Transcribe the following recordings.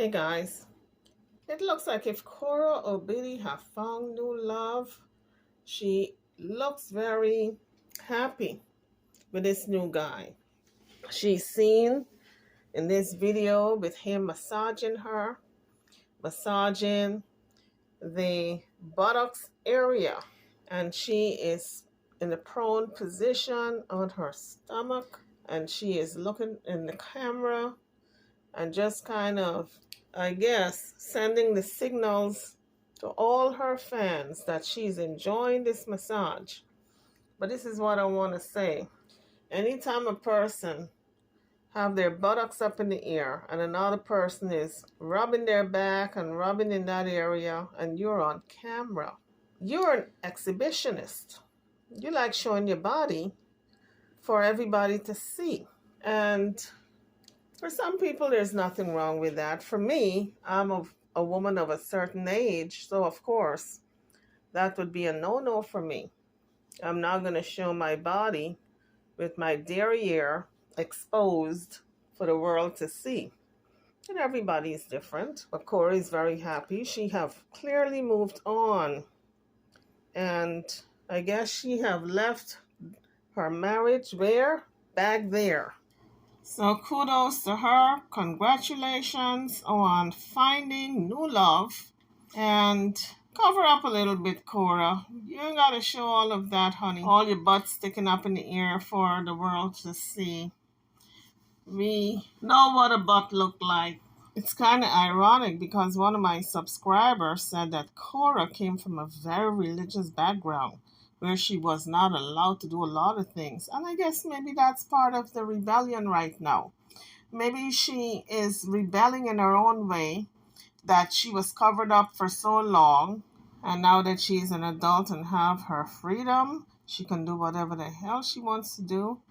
Hey guys, it looks like if Korra Obidi have found new love, she looks very happy with this new guy. She's seen in this video with him massaging her, massaging the buttocks area, and she is in a prone position on her stomach, and she is looking in the camera and just kind of, I guess, sending the signals to all her fans that she's enjoying this massage. But this is what I want to say. Anytime a person have their buttocks up in the air and another person is rubbing their back and rubbing in that area and you're on camera, you're an exhibitionist. You like showing your body for everybody to see. And for some people, there's nothing wrong with that. For me, I'm a woman of a certain age, so of course, that would be a no-no for me. I'm not going to show my body with my derriere exposed for the world to see. And everybody is different. But Korra is very happy. She have clearly moved on. And I guess she have left her marriage where? Back there. So kudos to her. Congratulations on finding new love. And cover up a little bit, Korra. You ain't got to show all of that, honey. All your butt sticking up in the air for the world to see. We know what a butt look like. It's kind of ironic because one of my subscribers said that Korra came from a very religious background where she was not allowed to do a lot of things. And I guess maybe that's part of the rebellion right now. Maybe she is rebelling in her own way, that she was covered up for so long, and now that she's an adult and have her freedom, she can do whatever the hell she wants to do,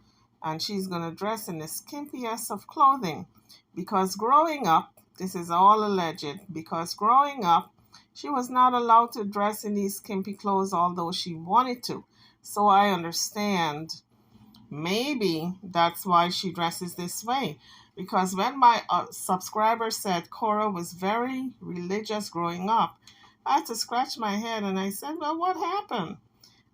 and she's going to dress in the skimpiest of clothing. Because growing up, this is all alleged, because growing up, she was not allowed to dress in these skimpy clothes, although she wanted to. So I understand. Maybe that's why she dresses this way. Because when my subscriber said Korra was very religious growing up, I had to scratch my head and I said, well, what happened?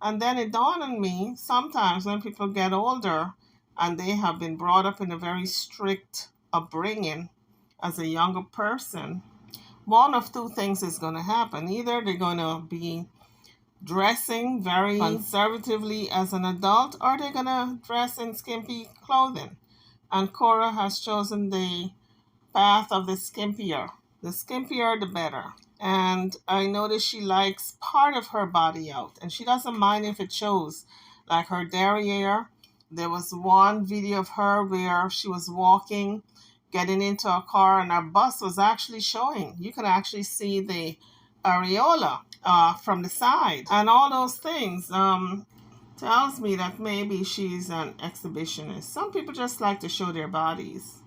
And then it dawned on me, sometimes when people get older and they have been brought up in a very strict upbringing as a younger person, one of two things is going to happen. Either they're going to be dressing very conservatively as an adult, or they're going to dress in skimpy clothing. And Korra has chosen the path of the skimpier. The skimpier, the better. And I notice she likes part of her body out. And she doesn't mind if it shows, like her derriere. There was one video of her where she was walking, getting into a car, and her bust was actually showing. You can actually see the areola from the side. And all those things tells me that maybe she's an exhibitionist. Some people just like to show their bodies.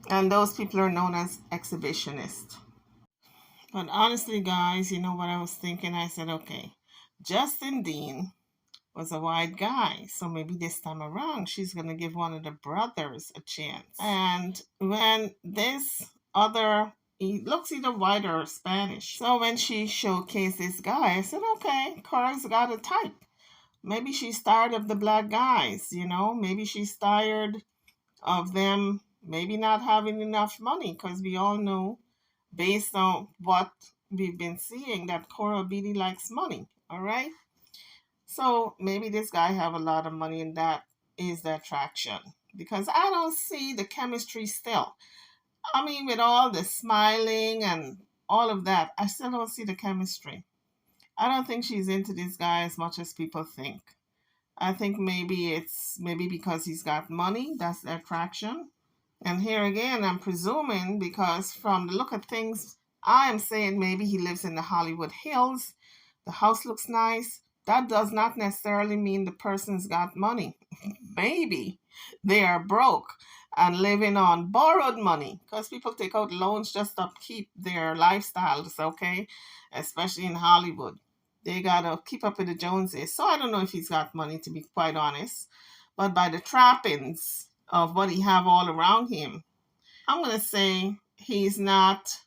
And those people are known as exhibitionists. But honestly, guys, you know what I was thinking? I said, okay, Justin Dean was a white guy, so maybe this time around she's going to give one of the brothers a chance. And when this other, he looks either white or Spanish, so when she showcased this guy, I said, okay, Korra's got a type. Maybe she's tired of the black guys, you know, maybe she's tired of them maybe not having enough money, because we all know, based on what we've been seeing, that Korra Obidi likes money, all right? So maybe this guy have a lot of money and that is the attraction. Because I don't see the chemistry still. I mean, with all the smiling and all of that, I still don't see the chemistry. I don't think she's into this guy as much as people think. I think maybe it's because he's got money, that's the attraction. And here again, I'm presuming, because from the look of things, I am saying maybe he lives in the Hollywood Hills. The house looks nice. That does not necessarily mean the person's got money. Maybe they are broke and living on borrowed money, because people take out loans just to keep their lifestyles, okay? Especially in Hollywood. They got to keep up with the Joneses. So I don't know if he's got money, to be quite honest. But by the trappings of what he have all around him, I'm going to say he's not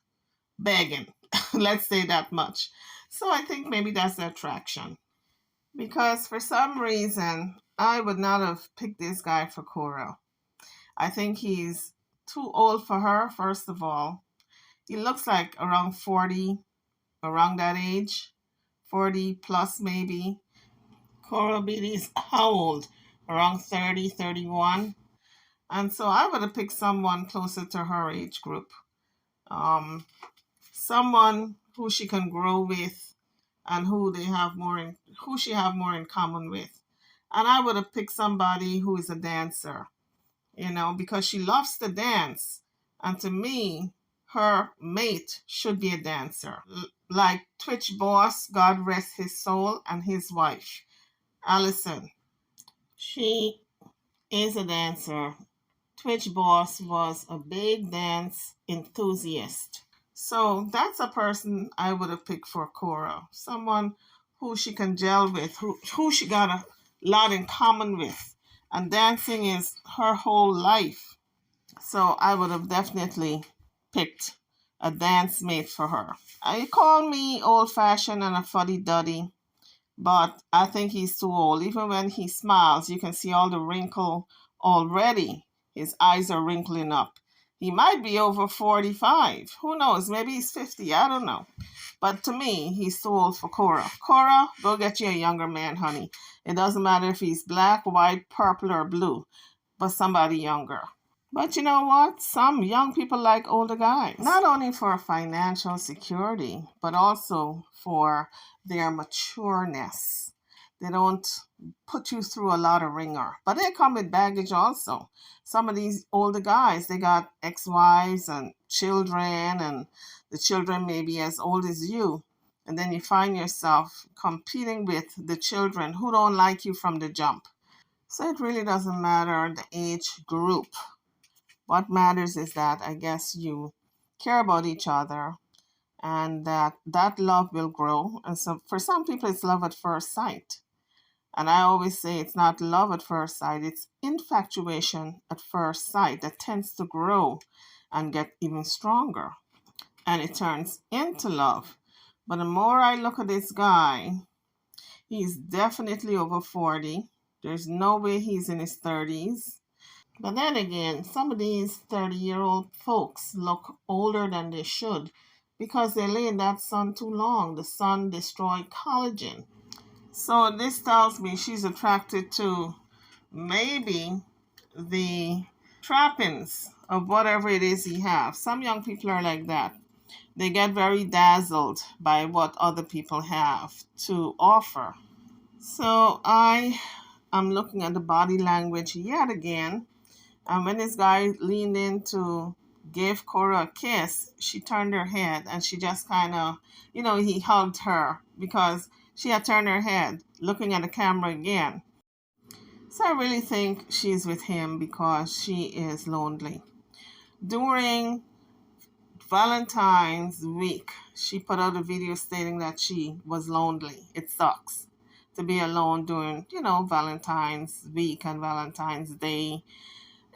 begging. Let's say that much. So I think maybe that's the attraction. Because for some reason, I would not have picked this guy for Korra. I think he's too old for her, first of all. He looks like around 40, around that age, 40 plus maybe. Korra Obidi is how old? Around 30, 31. And so I would have picked someone closer to her age group. Um, Someone who she can grow with and who she have more in common with. And I would have picked somebody who is a dancer, because she loves to dance. And to me, her mate should be a dancer. Like Twitch boss, God rest his soul, and his wife, Allison. She is a dancer. Twitch boss was a big dance enthusiast. So that's a person I would have picked for Korra. Someone who she can gel with, who she got a lot in common with. And dancing is her whole life. So I would have definitely picked a dance mate for her. You call me old fashioned and a fuddy duddy, but I think he's too old. Even when he smiles, you can see all the wrinkle already. His eyes are wrinkling up. He might be over 45. Who knows? Maybe he's 50. I don't know. But to me, he's too old for Korra. Korra, go get you a younger man, honey. It doesn't matter if he's black, white, purple, or blue, but somebody younger. But you know what? Some young people like older guys, not only for financial security, but also for their matureness. They don't put you through a lot of ringer, but they come with baggage also. Some of these older guys, they got ex-wives and children, and the children may be as old as you. And then you find yourself competing with the children who don't like you from the jump. So it really doesn't matter the age group. What matters is that I guess you care about each other and that love will grow. And so for some people, it's love at first sight. And I always say it's not love at first sight, it's infatuation at first sight that tends to grow and get even stronger. And it turns into love. But the more I look at this guy, he's definitely over 40. There's no way he's in his 30s. But then again, some of these 30-year-old folks look older than they should because they lay in that sun too long. The sun destroyed collagen. So this tells me she's attracted to maybe the trappings of whatever it is he has. Some young people are like that. They get very dazzled by what other people have to offer. So I am looking at the body language yet again. And when this guy leaned in to give Korra a kiss, she turned her head and she just kind of, he hugged her because she had turned her head looking at the camera again. So I really think she's with him because she is lonely. During Valentine's week, she put out a video stating that she was lonely. It sucks to be alone during, Valentine's week and Valentine's Day.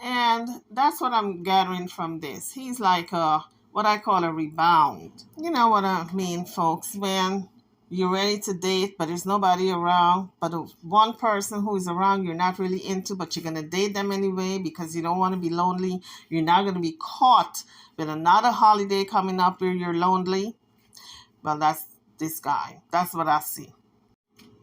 And that's what I'm gathering from this. He's like what I call a rebound. You know what I mean, folks? When you're ready to date, but there's nobody around, but one person who is around you're not really into, but you're going to date them anyway because you don't want to be lonely. You're not going to be caught with another holiday coming up where you're lonely. Well, that's this guy. That's what I see.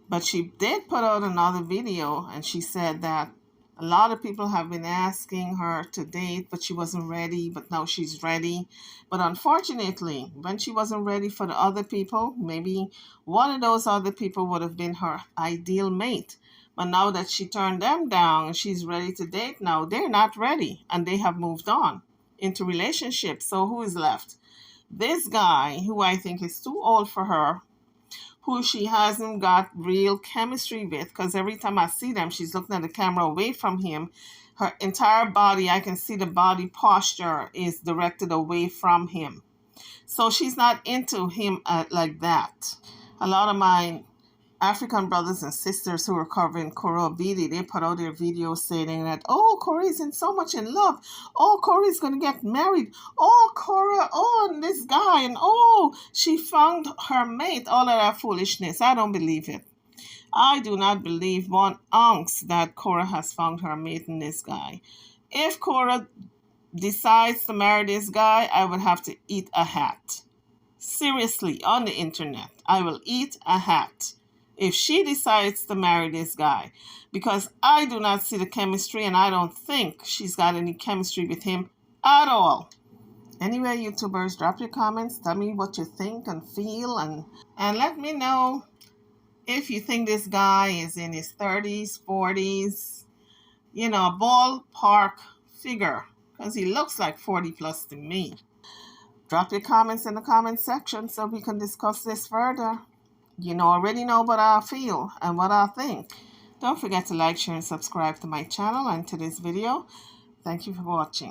But she did put out another video and she said that a lot of people have been asking her to date, but she wasn't ready, but now she's ready. But unfortunately, when she wasn't ready for the other people, maybe one of those other people would have been her ideal mate. But now that she turned them down and she's ready to date now, they're not ready and they have moved on into relationships. So who is left? This guy, who I think is too old for her, who she hasn't got real chemistry with, because every time I see them, she's looking at the camera away from him. Her entire body, I can see the body posture is directed away from him. So she's not into him like that. A lot of my African brothers and sisters who were covering Korra Obidi, they put out their videos saying that, oh, Korra is in so much in love. Oh, Korra is going to get married. Oh, Korra, oh, and this guy, and oh, she found her mate. All of that foolishness. I don't believe it. I do not believe 1 ounce that Korra has found her mate in this guy. If Korra decides to marry this guy, I would have to eat a hat. Seriously, on the internet, I will eat a hat if she decides to marry this guy, because I do not see the chemistry, and I don't think she's got any chemistry with him at all. Anyway, YouTubers, drop your comments, tell me what you think and feel, and let me know if you think this guy is in his 30s, 40s, a ballpark figure, because he looks like 40 plus to me. Drop your comments in the comment section so we can discuss this further. You already know what I feel and what I think. Don't forget to like, share, and subscribe to my channel and to this video. Thank you for watching.